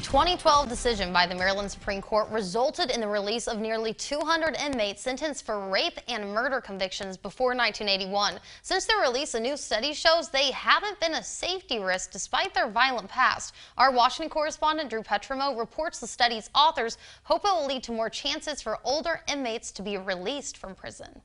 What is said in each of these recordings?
A 2012 decision by the Maryland Supreme Court resulted in the release of nearly 200 inmates sentenced for rape and murder convictions before 1981. Since their release, a new study shows they haven't been a safety risk despite their violent past. Our Washington correspondent Drew Petrimo reports the study's authors hope it will lead to more chances for older inmates to be released from prison.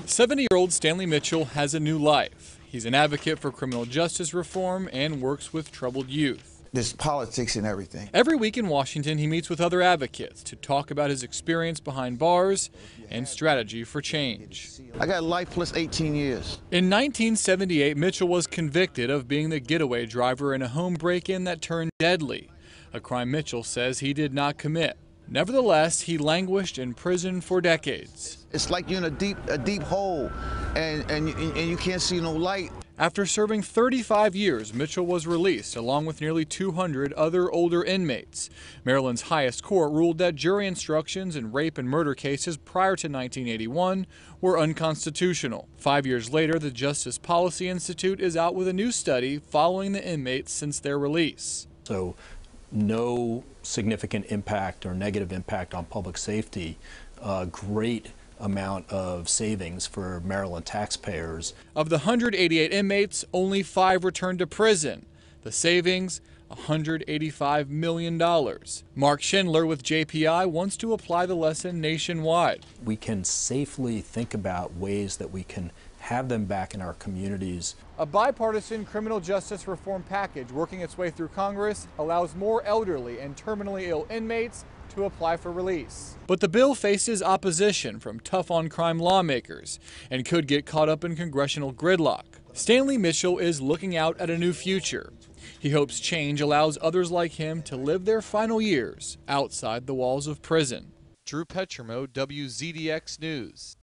70-year-old Stanley Mitchell has a new life. He's an advocate for criminal justice reform and works with troubled youth. There's politics and everything. Every week in Washington, he meets with other advocates to talk about his experience behind bars and strategy for change. I got life plus 18 years. In 1978, Mitchell was convicted of being the getaway driver in a home break-in that turned deadly, a crime Mitchell says he did not commit. Nevertheless, he languished in prison for decades. It's like you're in a deep hole and you can't see no light. After serving 35 years, Mitchell was released along with nearly 200 other older inmates. Maryland's highest court ruled that jury instructions in rape and murder cases prior to 1981 were unconstitutional. 5 years later, the Justice Policy Institute is out with a new study following the inmates since their release. So no significant impact or negative impact on public safety, great amount of savings for Maryland taxpayers. Of the 188 inmates, only 5 returned to prison. The savings, $185 million. Mark Schindler with JPI wants to apply the lesson nationwide. We can safely think about ways that we can have them back in our communities. A bipartisan criminal justice reform package working its way through Congress allows more elderly and terminally ill inmates to apply for release. But the bill faces opposition from tough-on-crime lawmakers and could get caught up in congressional gridlock. Stanley Mitchell is looking out at a new future. He hopes change allows others like him to live their final years outside the walls of prison. Drew Petrimo, WZDX News.